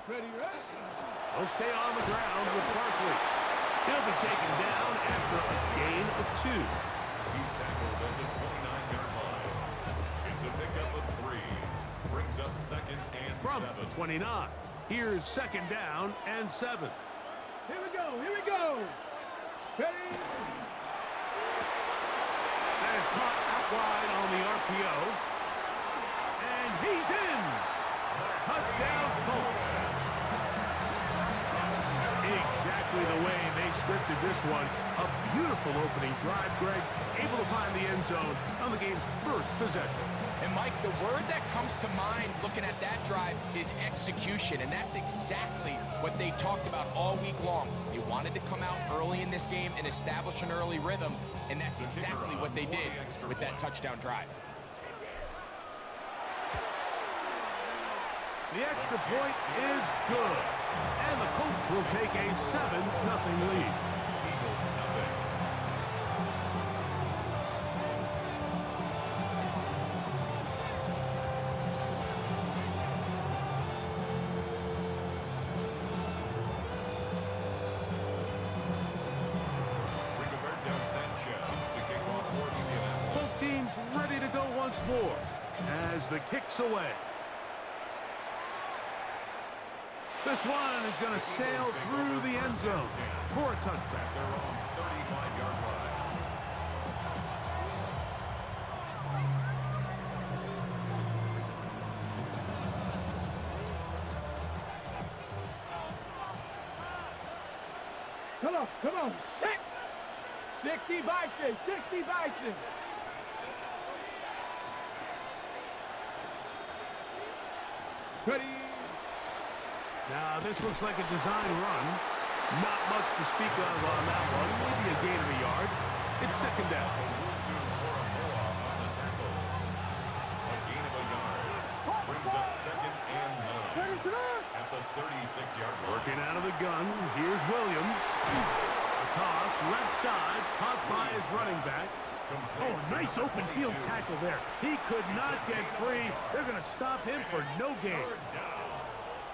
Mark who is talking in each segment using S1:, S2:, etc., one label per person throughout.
S1: He'll stay on the ground with Barkley. He'll be taken down after a gain of 2.
S2: He's tackled at the 29-yard line. It's a pickup of 3. Brings up second and
S1: From
S2: 7.
S1: the 29. Here's second down and 7.
S3: Here we go. Here we go. Ready?
S1: That is caught out wide on the RPO. And he's in. Touchdown Colts. Exactly the way they scripted this one. A beautiful opening drive, Greg. Able to find the end zone on the game's first possession.
S4: And, Mike, the word that comes to mind looking at that drive is execution, and that's exactly what they talked about all week long. They wanted to come out early in this game and establish an early rhythm, and that's exactly what they did with that touchdown drive.
S1: The extra point is good, and the Colts will take a 7-0 lead.
S2: Eagles nothing.
S1: Both teams ready to go once more as the kick's away. This one is going to sail through the end zone for a touchback.
S2: Their own 35-yard line.
S3: Come on. 60 Bison. 60 Bison. Ready?
S1: Now, this looks like a design run. Not much to speak of on that one. Maybe a gain of a yard. It's second down.
S2: A gain of a yard. Brings up second and 9. At the 36-yard line.
S1: Working out of the gun. Here's Williams. A toss, left side, caught by his running back. Oh, nice open field tackle there. He could not get free. They're going to stop him for no gain.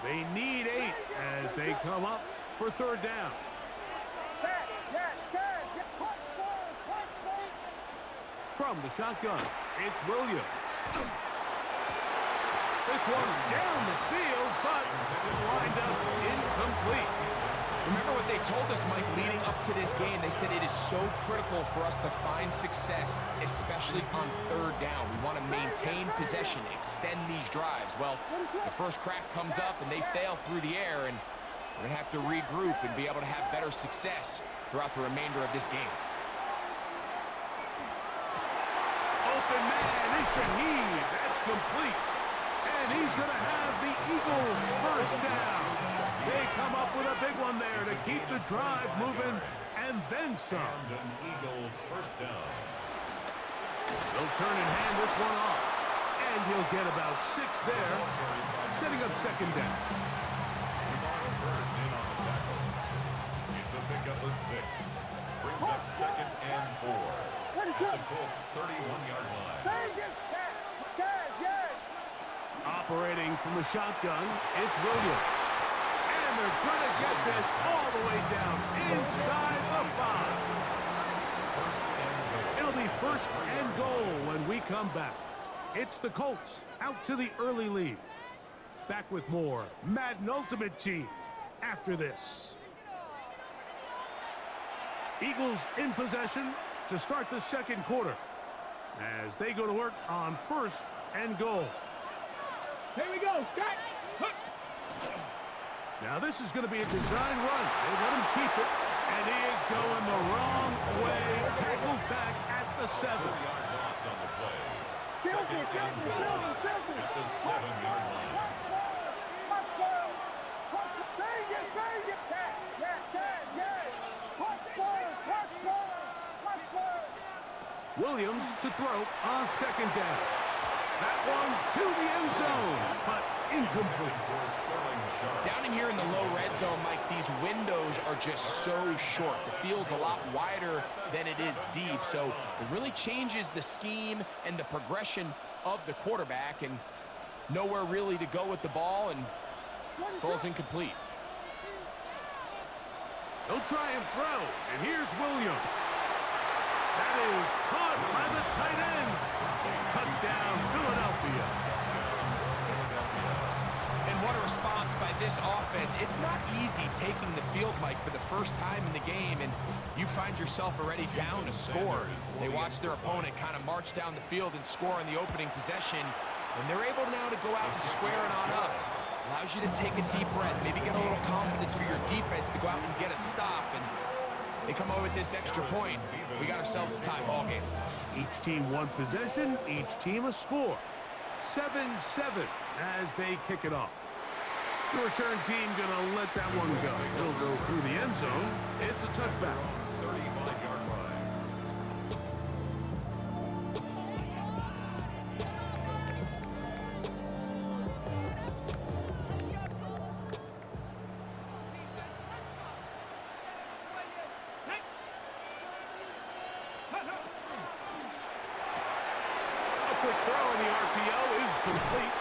S1: They need 8 as they come up for third down. From the shotgun, it's Williams. This one down the field, but it lined up incomplete.
S4: Remember what they told us, Mike, leading up to this game. They said it is so critical for us to find success, especially on third down. We want to maintain possession, extend these drives. Well, the first crack comes up and they fail through the air, and we're going to have to regroup and be able to have better success throughout the remainder of this game.
S1: Open man is Shaheed. That's complete. And he's going to have the Eagles first down. They come up with a big one there to keep the drive moving and then some.
S2: And an Eagle first down.
S1: They'll turn and hand this one off. And he'll get about 6 there, setting up second down.
S2: In on the tackle. It's a pickup of 6. Brings up second and 4. At the Colts 31-yard line.
S1: Operating from the shotgun, it's Williams. And they're going to get this all the way down inside the 5. It'll be first and goal when we come back. It's the Colts out to the early lead. Back with more Madden Ultimate Team after this. Eagles in possession to start the second quarter as they go to work on first and goal.
S3: Here we go. Scott.
S1: Now this is going to be a design run. They let him keep it, and he is going the wrong way. Tackled back at the 7.
S2: 4-yard loss on the play. Second and goal at the 7-yard line.
S1: Williams to throw on second down. That one to the end zone, but incomplete.
S4: Down in here in the low red zone, Mike, these windows are just so short. The field's a lot wider than it is deep, so it really changes the scheme and the progression of the quarterback, and nowhere really to go with the ball, and Falls incomplete.
S1: He'll try and throw, and here's Williams. That is caught by the tight end. Touchdown, Philadelphia.
S4: And what a response by this offense. It's not easy taking the field, Mike, for the first time in the game, and you find yourself already down to score. They watch their opponent kind of march down the field and score on the opening possession, and they're able now to go out and square it on up. Allows you to take a deep breath, maybe get a little confidence for your defense to go out and get a stop, and they come over with this extra point. We got ourselves a tie ball game.
S1: Each team one possession, each team a score. 7-7 as they kick it off. The return team gonna let that one go. It'll go through the end zone. It's a touchback.
S2: 35-yard line.
S1: A quick throw in the RPO is complete.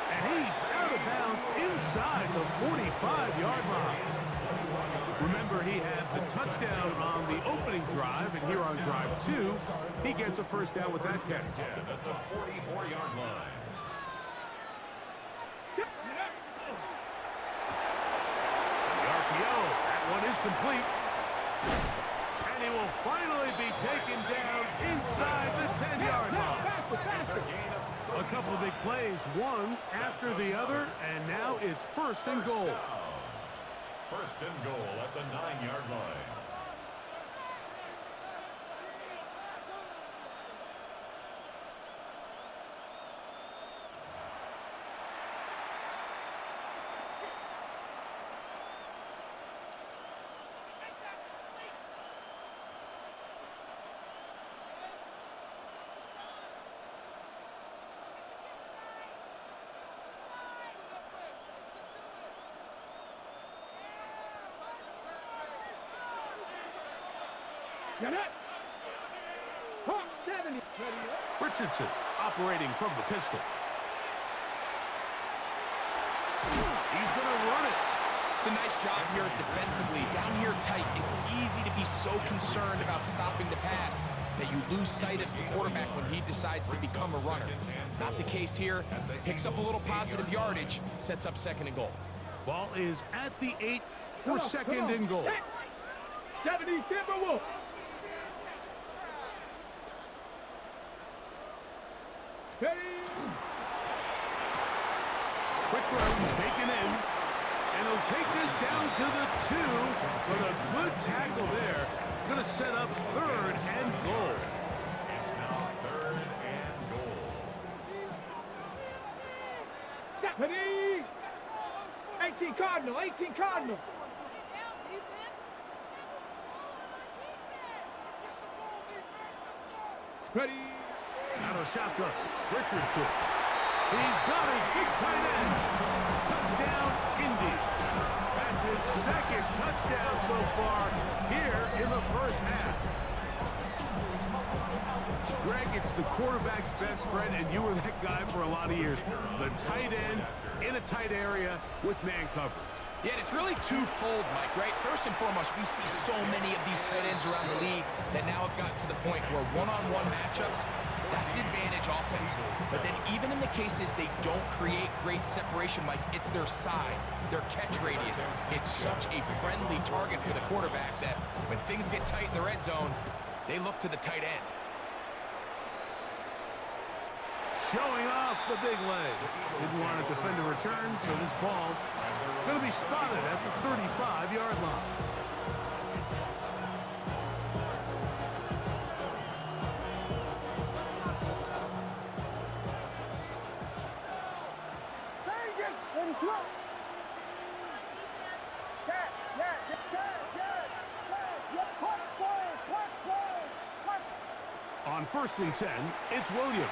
S1: And he's out of bounds inside the 45-yard line. Remember, he had the touchdown on the opening drive, and here on drive 2, he gets a first down with that catch.
S2: At the 44-yard line.
S1: The RPO, that one is complete. And he will finally be taken down inside the 10-yard line. A couple of big plays, one after the other, and now it's first and goal.
S2: First and goal at the 9-yard line.
S3: Get it. Hawk 70.
S1: Richardson operating from the pistol. He's going to run it.
S4: It's a nice job here defensively. Down here tight, it's easy to be so concerned about stopping the pass that you lose sight of the quarterback when he decides to become a runner. Not the case here. Picks up a little positive yardage, sets up second and goal.
S1: Ball is at the 8 for second and goal.
S3: 70 Timberwolves.
S1: Quick run taken in, and he'll take this down to the 2 with a good tackle there. Going to set up third and goal.
S2: It's now third and goal.
S3: Stephanie. 18 Cardinal. 18 Cardinal. Ready.
S1: Out of shotgun, Richardson. He's got his big tight end. Touchdown, Indy. That's his second touchdown so far here in the first half. Greg, it's the quarterback's best friend, and you were that guy for a lot of years. The tight end in a tight area with man coverage.
S4: Yeah, and it's really twofold, Mike, right? First and foremost, we see so many of these tight ends around the league that now have gotten to the point where one-on-one matchups, that's advantage offense. But then even in the cases they don't create great separation, Mike, it's their size, their catch radius. It's such a friendly target for the quarterback that when things get tight in the red zone, they look to the tight end.
S1: Showing off the big leg. Didn't want to defend a return, so this ball going to be spotted at the 35-yard line. On first and 10, it's Williams.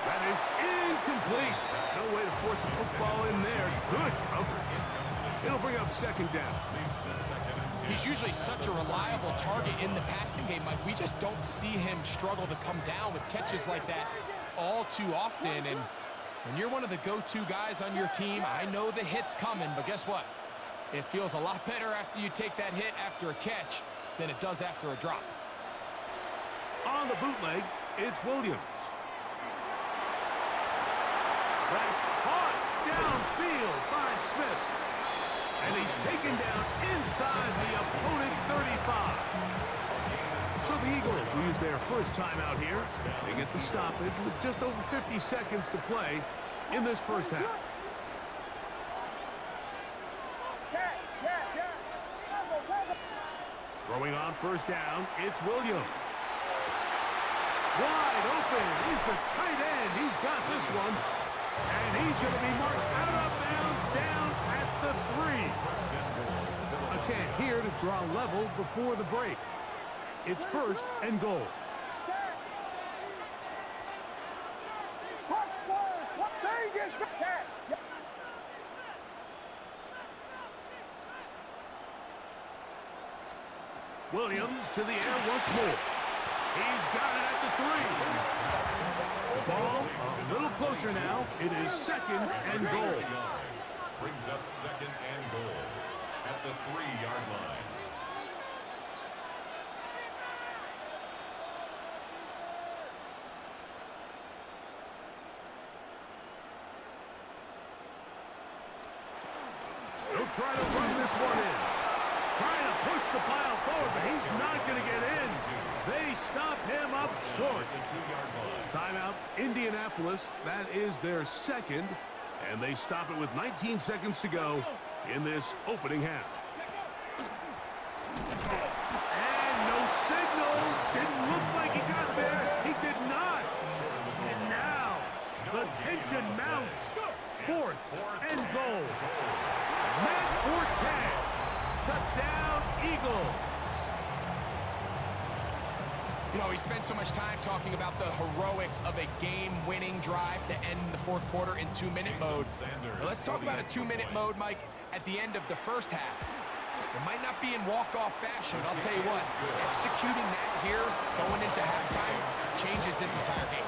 S1: That is incomplete. No way to force the football in there. Good coverage. It'll bring up second down.
S4: He's usually such a reliable target in the passing game, Mike. We just don't see him struggle to come down with catches like that all too often. And When you're one of the go-to guys on your team, I know the hit's coming, but guess what? It feels a lot better after you take that hit after a catch than it does after a drop.
S1: On the bootleg, it's Williams. That's caught downfield by Smith. And he's taken down inside the opponent's 35. So the Eagles will use their first timeout here. They get the stoppage with just over 50 seconds to play in this first half. Throwing on first down, it's Williams. Wide open is the tight end. He's got this one. And he's going to be marked out of bounds down at the 3. A chance here to draw level before the break. It's first and goal. Williams to the air once more. He's got it at the 3. The ball a little closer now. It is second and goal.
S2: Brings up second and goal at the 3-yard line.
S1: He'll try to run this one in. Trying to push the pile forward, but he's not going to get in. They stop him up short. Timeout, Indianapolis. That is their second, and they stop it with 19 seconds to go in this opening half. And no signal. Didn't look like he got there. He did not. And now the tension mounts. Fourth and goal. Matt for 10. Touchdown, Eagles.
S4: You know, we spent so much time talking about the heroics of a game-winning drive to end the fourth quarter in 2-minute mode. Now let's talk about a 2-minute mode, Mike, at the end of the first half. It might not be in walk-off fashion, but I'll tell you what, executing that here, going into halftime, changes this entire game.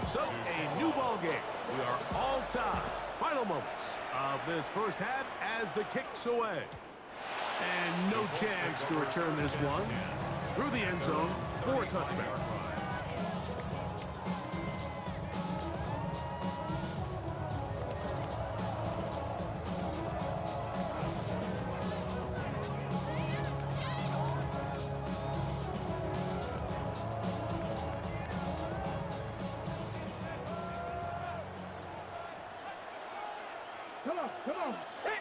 S1: So, a new ball game. We are all tied. Final moments of this first half as the kick's away. And no chance to return this one through the end zone for a touchdown.
S3: Come on. Hey.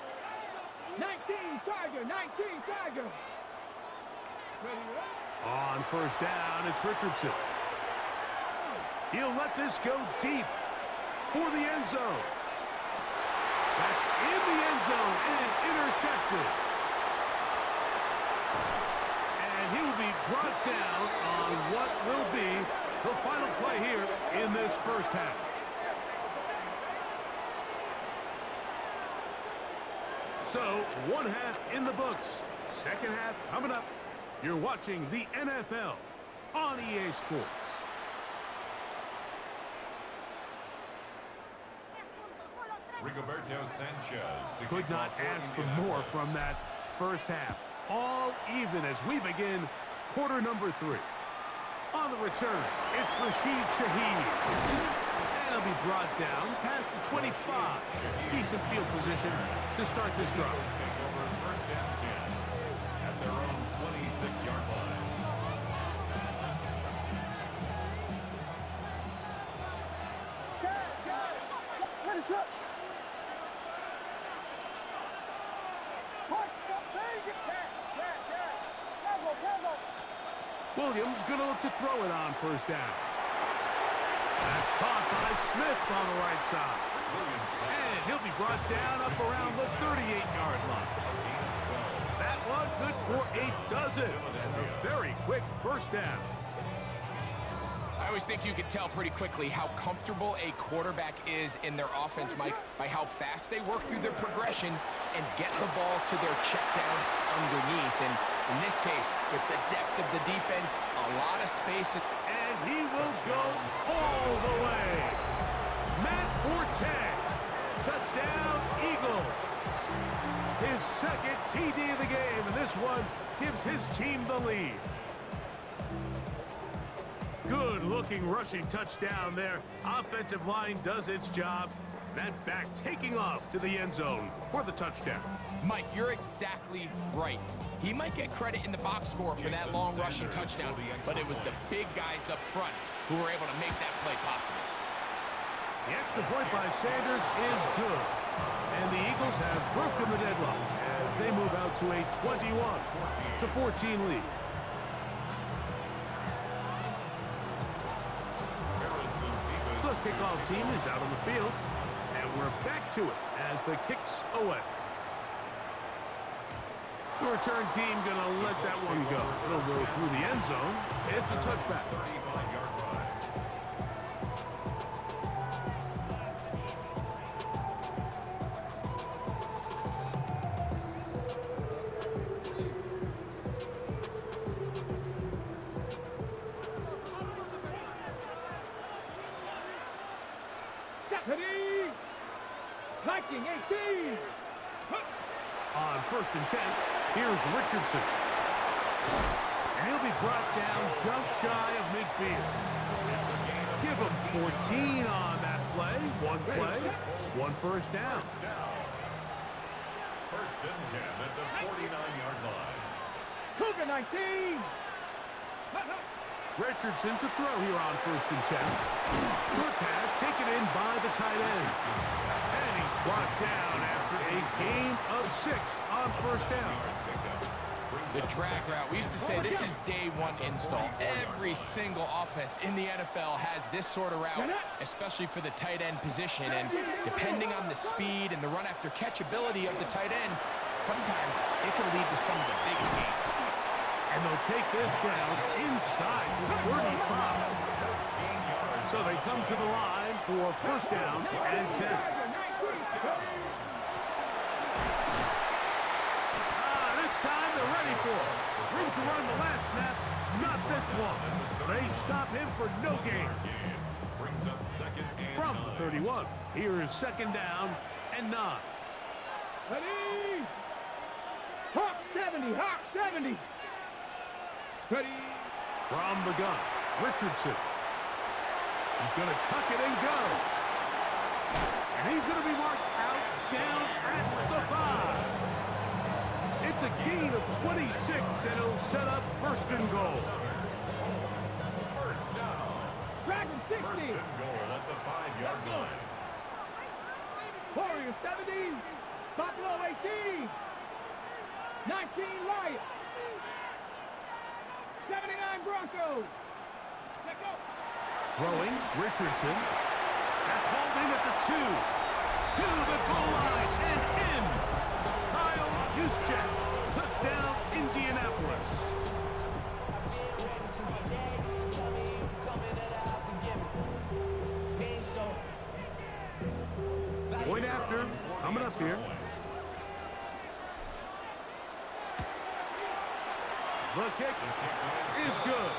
S3: 19 Tiger, 19 Tiger. Ready?
S1: On first down, it's Richardson. He'll let this go deep for the end zone. That's in the end zone and intercepted. And he will be brought down on what will be the final play here in this first half. So, one half in the books. Second half coming up. You're watching the NFL on EA Sports.
S2: Rigoberto Sanchez.
S1: Could not ask for more from that first half. All even as we begin quarter number 3. On the return, it's Rashid Shaheed. And he'll be brought down past the 25. Decent field position to start this drive.
S2: Take over first and 10 at their own 26-yard line.
S1: Williams going to look to throw it on first down. That's caught by Smith on the right side. And he'll be brought down up around the 38-yard line. That one good for a dozen. And a very quick first down.
S4: I always think you can tell pretty quickly how comfortable a quarterback is in their offense, Mike, by how fast they work through their progression and get the ball to their check down underneath. And In this case, with the depth of the defense, a lot of space.
S1: And he will go all the way. Matt Forte. Touchdown, Eagles. His second TD of the game, and this one gives his team the lead. Good-looking rushing touchdown there. Offensive line does its job. That back taking off to the end zone for the touchdown.
S4: Mike, you're exactly right. He might get credit in the box score for that long rushing touchdown, but it was the big guys up front who were able to make that play possible.
S1: The extra point by Sanders is good. And the Eagles have broken the deadlock as they move out to a 21-14 lead. The kickoff team is out on the field, and we're back to it as the kick's away. The return team gonna let that one go. It'll go through the end zone. It's a touchback.
S2: 35-yard run.
S3: Deputy! Viking 18!
S1: On 1st and 10, here's Richardson. And he'll be brought down just shy of midfield. Give him 14 on that play. One play, one first down.
S2: First and 10 at the 49-yard line.
S3: Cougar 19!
S1: Richardson to throw here on 1st and 10. Short pass taken in by the tight end. And he's brought down after a gain of 6 on first down.
S4: The drag route, we used to say this is day one install. Every single offense in the NFL has this sort of route, especially for the tight end position. And depending on the speed and the run after catch ability of the tight end, sometimes it can lead to some of the biggest gains.
S1: And they'll take this down inside the 35. So they come to the line for first down and 10. This time they're ready for it. Room to run the last snap, not this one. They stop him for no gain.
S2: Brings up second and
S1: From the 31, here's second down and 9.
S3: Ready! Hawk 70! Hawk 70! Ready!
S1: From the gun, Richardson. He's going to tuck it and go. And he's going to be marked out down at the 5. It's a gain of 26, and it'll set up first and goal.
S2: First down.
S3: Dragon 60!
S2: First and goal at the 5-yard line.
S3: Warrior 70! Buffalo 18! 19 Lions! 79 Broncos! Let go!
S1: Throwing, Richardson. That's holding at the 2. To the goal line and in. Kyle Juszczyk. Touchdown, Indianapolis. Point after, coming up here. The kick is good.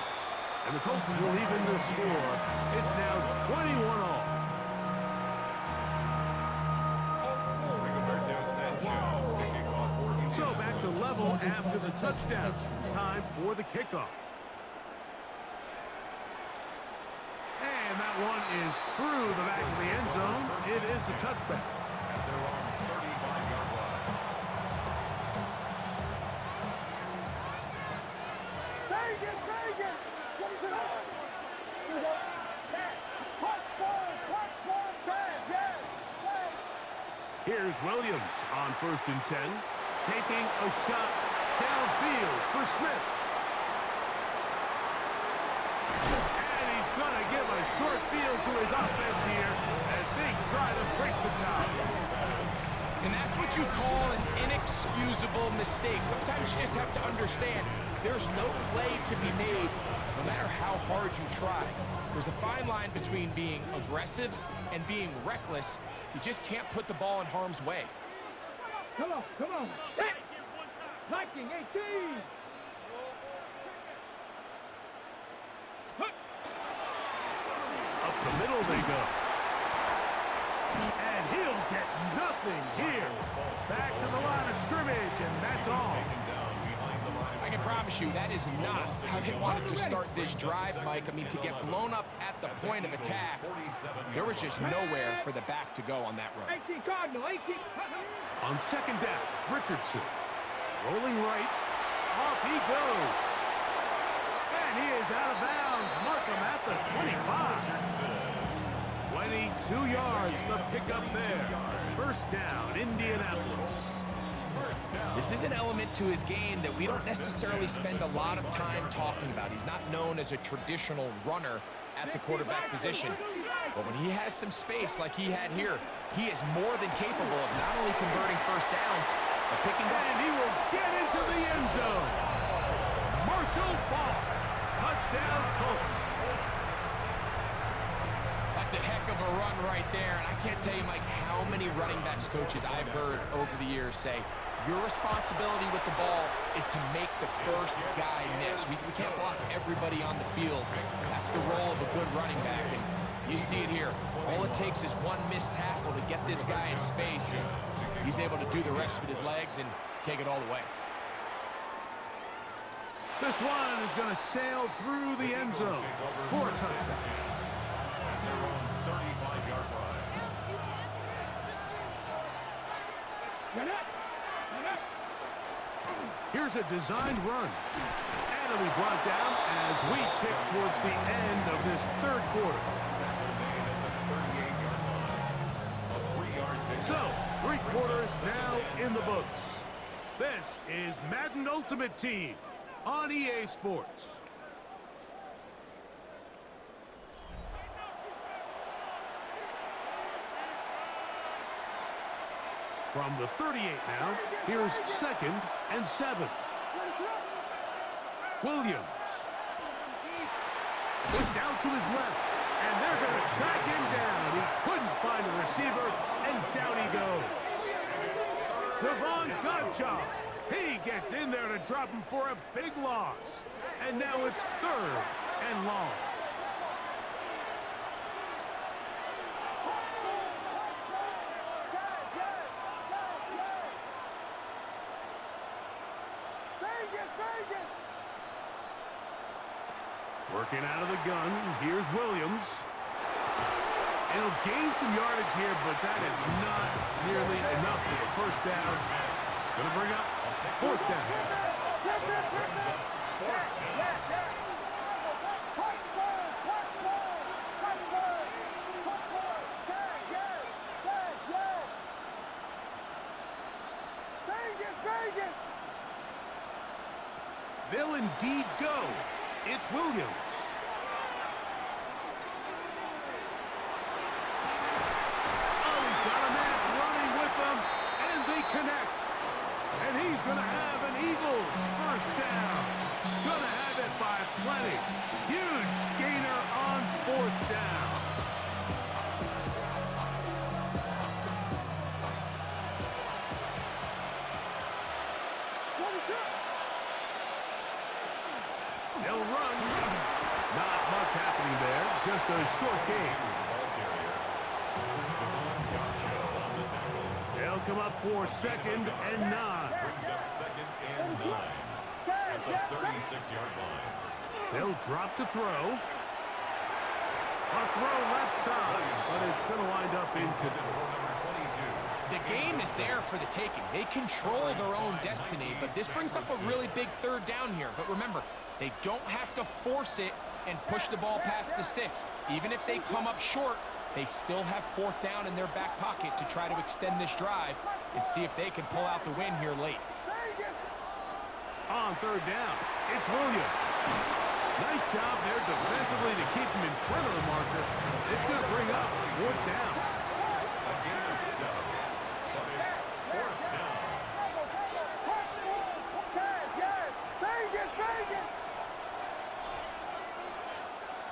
S1: And the Colts will even the score. It's now 21-all. So back to level after the touchdown. Time for the kickoff. And that one is through the back of the end zone. It is a touchback.
S2: At their own 35-yard line.
S5: Vegas! Vegas! What is it on? Here we go. Touchdown! Touchdown! Pass! Yeah!
S1: Here's Williams on 1st and 10. Taking a shot downfield for Smith. And he's going to give a short field to his offense here as they try to break the tie.
S4: And that's what you call an inexcusable mistake. Sometimes you just have to understand there's no play to be made no matter how hard you try. There's a fine line between being aggressive and being reckless. You just can't put the ball in harm's way.
S3: Come on, come on. Set! Viking 18!
S1: go. And he'll get nothing here. Back to the line of scrimmage, and that's all.
S4: I can promise you that is not how they wanted to start this drive, Mike. I mean, to get blown up at the point of attack, there was just nowhere for the back to go on that run.
S3: 18 Cardinal, 18.
S1: On second down, Richardson. Rolling right. Off he goes. And he is out of bounds. Mark him at the 25. 22 yards, the pickup there. First down, Indianapolis.
S4: This is an element to his game that we don't necessarily spend a lot of time talking about. He's not known as a traditional runner at the quarterback position. But when he has some space like he had here, he is more than capable of not only converting first downs, but picking up.
S1: And he will get into the end zone. Marshall Faulk. Touchdown, Colts.
S4: That's a heck of a run right there. And I can't tell you, Mike, how many running backs coaches I've heard over the years say, your responsibility with the ball is to make the first guy miss. We can't block everybody on the field. That's the role of a good running back. And you see it here. All it takes is one missed tackle to get this guy in space. And he's able to do the rest with his legs and take it all the way.
S1: This one is going to sail through the end zone for a touchdown.
S2: Their own 35-yard line.
S1: Here's a designed run. And it'll be brought down as we tick towards the end of this third quarter. So, 3 quarters now in the books. This is Madden Ultimate Team on EA Sports. From the 38 now, here's 2nd and 7. Williams. It's down to his left, and they're going to track him down. He couldn't find a receiver, and down he goes. Devon Godchaux. He gets in there to drop him for a big loss. And now it's 3rd and long. Working out of the gun, here's Williams. It'll gain some yardage here, but that is not nearly enough for the first down. It's going to bring up 4th down. They'll indeed go. It's Williams. Oh, he's got a man running with them, and they connect. And he's going to have an Eagles first down. Going to have it by plenty. Huge gainer on 4th down. They'll run. Not much happening there. Just a short gain. They'll come up for 2nd and 9.
S2: Brings up 2nd and 9 at the 36-yard line.
S1: They'll drop to throw. A throw left side, but it's going to wind up incomplete.
S4: The game is there for the taking. They control their own destiny, but this brings up a really big 3rd down here. But remember, they don't have to force it and push the ball past the sticks. Even if they come up short, they still have 4th down in their back pocket to try to extend this drive and see if they can pull out the win here late.
S1: On 3rd down, it's Williams. Nice job there defensively to keep him in front of the marker. It's going to bring up 4th down.
S2: A gain of 7, but it's 4th down.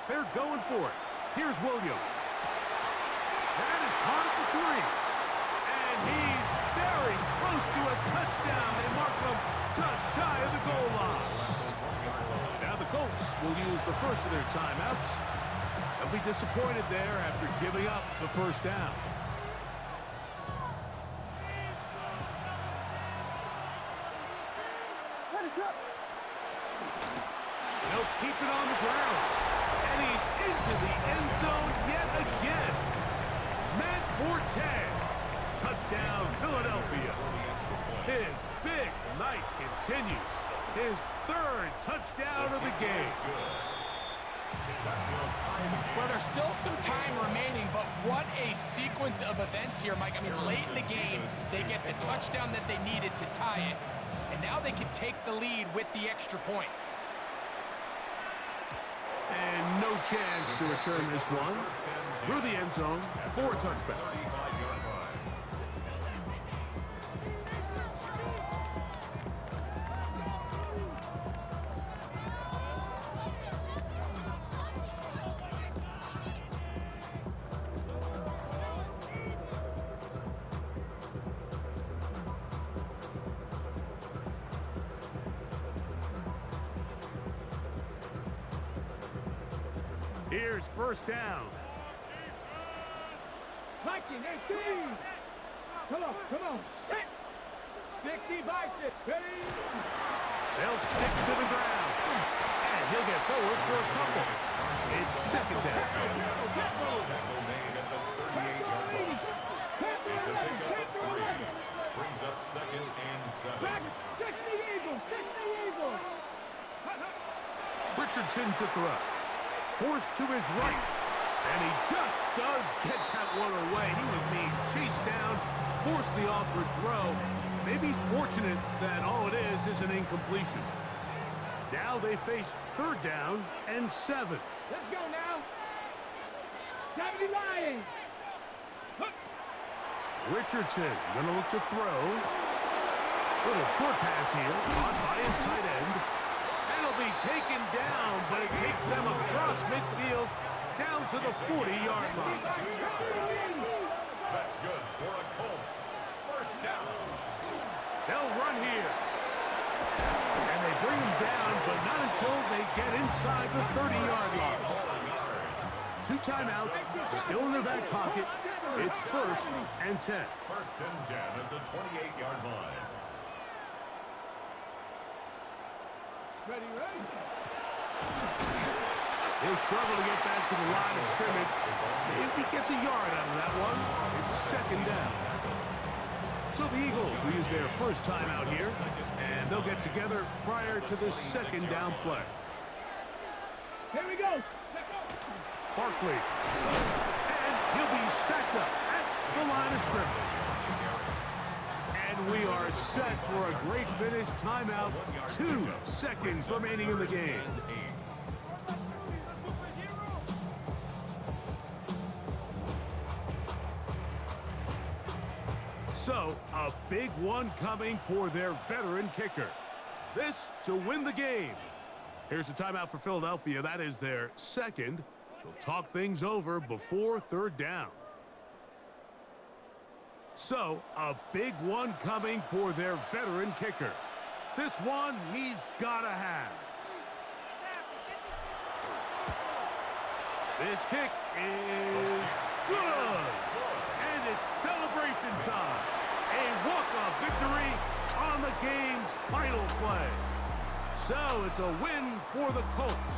S1: They're going for it. Here's Williams. That is caught at the 3. And he's very close to a touchdown. They mark him just shy of the goal line. Now the Colts will use the first of their timeouts. They'll be disappointed there after giving up the first down. They'll keep it on the ground. And he's into the end zone yet again. Matt Forte. Touchdown, Philadelphia. His big night continues. His third touchdown of the game.
S4: Well, there's still some time remaining, but what a sequence of events here, Mike. I mean, late in the game, they get the touchdown that they needed to tie it, and now they can take the lead with the extra point.
S1: And no chance to return this one. Through the end zone for a touchback. Here's first down.
S3: Viking, 18. Come on. Set. 60 Viking. Ready?
S1: They'll stick to the ground. And he'll get forward for a couple. It's second down.
S2: Tackle made at the 38-yard line. It's a pickup of 3. Brings up second and 7.
S3: Back. 60 Eagles.
S1: Richardson to throw. Forced to his right. And he just does get that one away. He was being chased down, forced the awkward throw. Maybe he's fortunate that all it is an incompletion. Now they face third down and 7.
S3: Let's go now. 70 Lions.
S1: Richardson gonna look to throw. Little short pass here, caught by his tight end. And it'll be taken down, but it takes them across midfield down to the 40-yard line.
S2: That's good for a Colts. First down.
S1: They'll run here. And they bring him down, but not until they get inside the 30-yard line. 2 timeouts, still in their back pocket. It's first and 10.
S2: First and 10 at the 28-yard line.
S3: Ready?
S1: He'll struggle to get back to the line of scrimmage. If he gets a yard out of that one, it's second down. So the Eagles will use their first timeout here, and they'll get together prior to the second down play.
S3: Here we go.
S1: Barkley. And he'll be stacked up at the line of scrimmage. And we are set for a great finish. Timeout. 2 seconds remaining in the game. So, a big one coming for their veteran kicker. This to win the game. Here's a timeout for Philadelphia. That is their second. They'll talk things over before third down. So, a big one coming for their veteran kicker. This one he's got to have. This kick is good. And it's celebration time. A walk-off victory on the game's final play. So, it's a win for the Colts.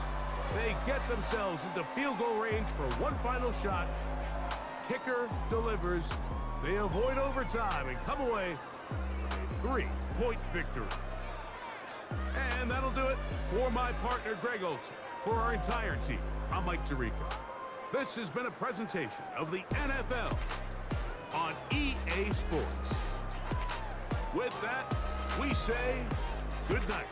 S1: They get themselves into field goal range for one final shot. Kicker delivers. They avoid overtime and come away with a 3-point victory. And that'll do it for my partner, Greg Olson. For our entire team, I'm Mike Tirico. This has been a presentation of the NFL on EA Sports. With that, we say good night.